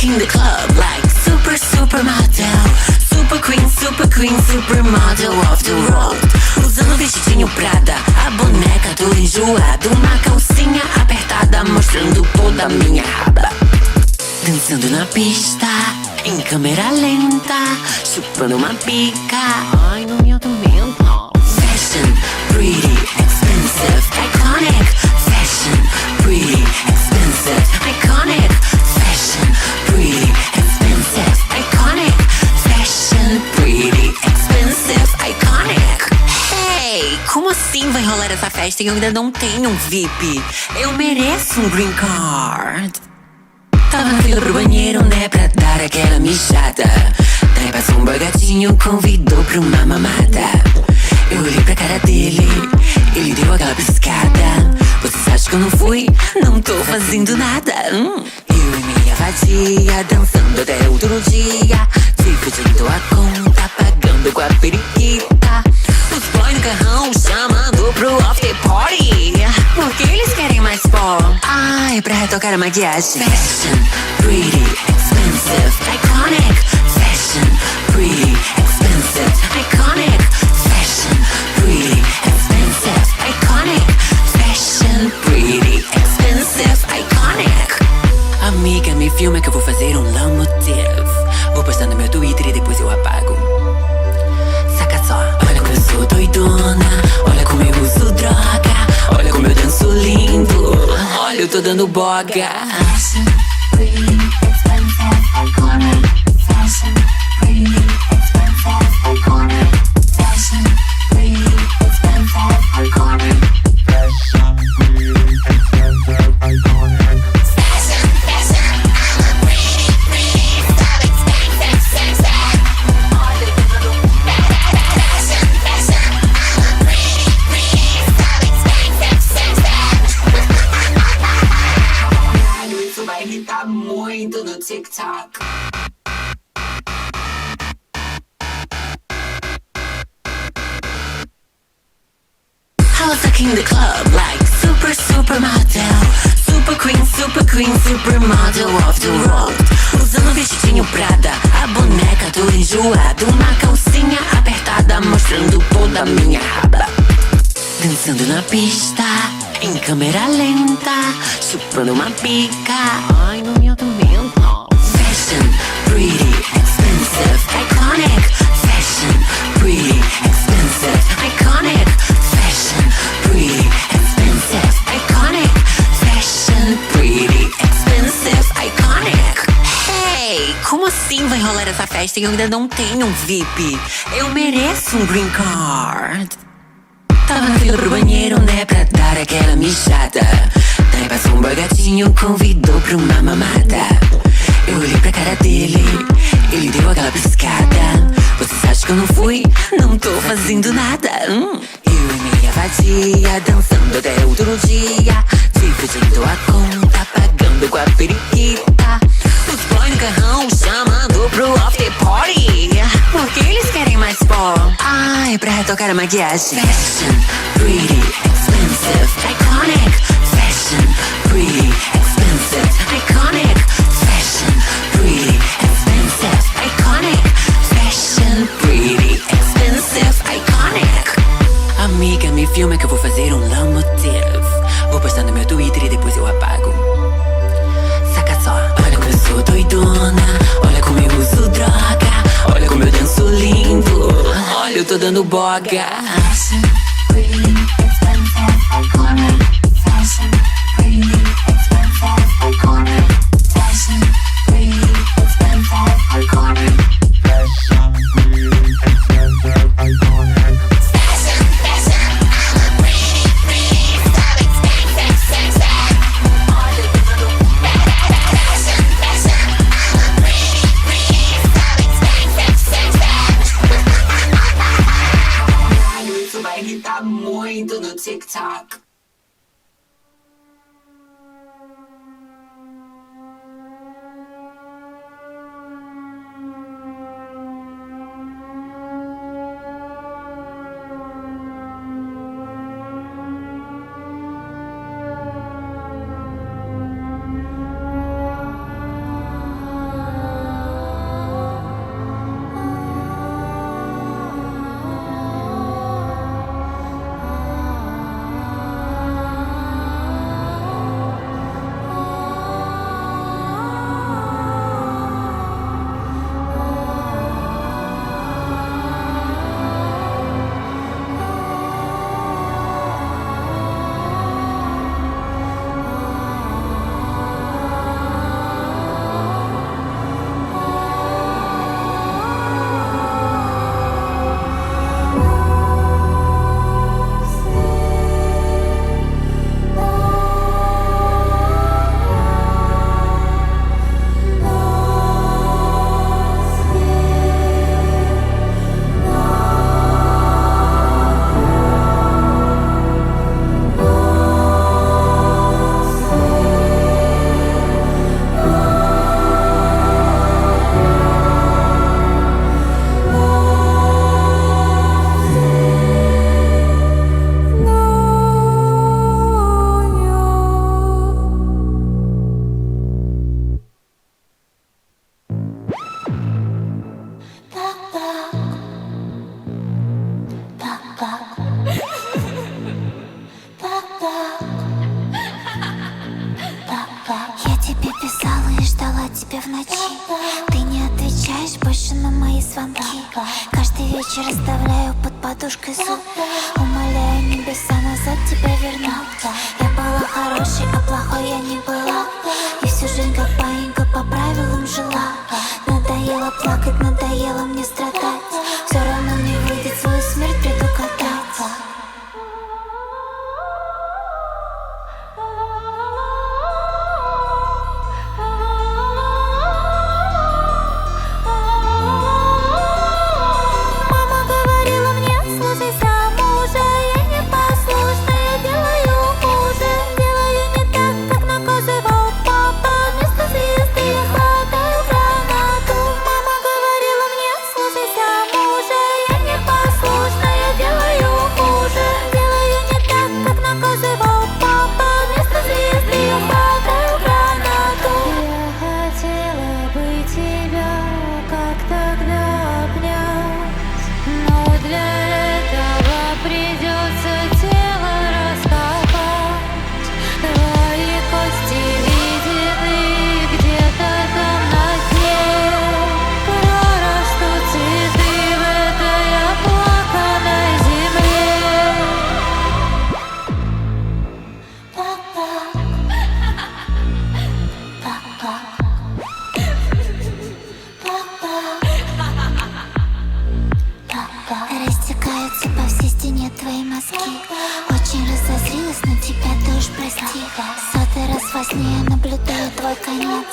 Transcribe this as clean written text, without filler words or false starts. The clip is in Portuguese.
in the club like supermodel. Super queen, supermodel of the world. Usando vestidinho Prada, a boneca toda enjoada. Uma calcinha apertada mostrando toda a minha raba. Dançando na pista, em câmera lenta, chupando uma pica. Ai, não me atormenta. Fashion, pretty, expensive, iconic. Fashion, pretty, expensive, iconic. Fashion, pretty, expensive, iconic. Fashion, pretty, expensive, iconic. Hey, como assim vai rolar essa festa e eu ainda não tenho um VIP? Eu mereço um green card. Tava na fila pro banheiro, né, pra dar aquela mijada. Daí passou um boy gatinho, convidou pra uma mamada. Eu olhei pra cara dele, ele deu aquela piscada. Vocês acham que eu não fui? Não tô fazendo nada. Eu e minha vadia, dançando até outro dia. Dividindo a conta, pagando com a periquita. Os boys no carrão chamando pro after party. Porque eles querem mais pó. Ai, pra retocar a maquiagem. Fashion, pretty, expensive, iconic. Fashion, pretty, expensive, iconic. Fashion, pretty, expensive, iconic. Fashion, pretty, expensive, iconic. Amiga, me filma que eu vou fazer um long motive. Vou postar no meu Twitter e depois eu apago. Saca só, olha como eu sou doidona. Olha como eu uso droga. Olha como eu danço lindo. Olha, eu tô dando boga. Fashion, pretty, expensive, iconic. Fashion, pretty, expensive, iconic. Fashion, pretty, expensive, iconic. Fashion, pretty, expensive, iconic. Tá muito no TikTok. I was stuck in the club like supermodel. Super queen, supermodel of the world. Usando vestidinho Prada, a boneca toda enjoada. Uma calcinha apertada mostrando toda a minha raba. Dançando na pista, em câmera lenta, chupando uma pica. Ai, não me atormenta. Fashion, pretty, expensive, iconic. Fashion, pretty, expensive, iconic. Fashion, pretty, expensive, iconic. Fashion, pretty, expensive, iconic. Hey, como assim vai rolar essa festa e eu ainda não tenho um VIP? Eu mereço um green card. Tava na fila pro banheiro, né, pra dar aquela mijada. Daí passou um boy gatinho, convidou pra uma mamada. Eu olhei pra cara dele, ele deu aquela piscada. Vocês acham que eu não fui? Não tô fazendo nada. Eu e minha vadia, dançando até outro dia. Dividindo a conta, pagando com a periquita. Os boys no carrão chamando pro after party. Porque eles querem mais pó. Ai, pra retocar a maquiagem. Fashion, pretty, expensive, iconic. Fashion, pretty, expensive, iconic. Fashion, pretty, expensive, iconic. Fashion, pretty, expensive, iconic. Amiga, me filma que eu vou fazer um long motive. Vou postar no meu Twitter e depois eu apago. Saca só, olha como eu sou doidona. Olha como eu uso droga. Olha como eu danço lindo. Olha, eu tô dando boga. Fashion, pretty, expensive, iconic. Fashion, pretty, expensive, iconic. Fashion, pretty, expensive, iconic. Fashion, pretty, expensive, iconic. Tá muito no TikTok. ночи. Ты не отвечаешь больше на мои звонки. Каждый вечер оставляю под подушкой зуб. Умоляю небеса назад тебя вернуть. Я была хорошей, а плохой я не была. И всю жизнь как паинька по правилам жила. Надоело плакать, надоело мне страдать. Все равно не выйдет свою смерть предугадать. Растекаются по всей стене твои мозги. Очень разозлилась на тебя, ты уж прости. Сотый раз во сне я наблюдаю твой конец.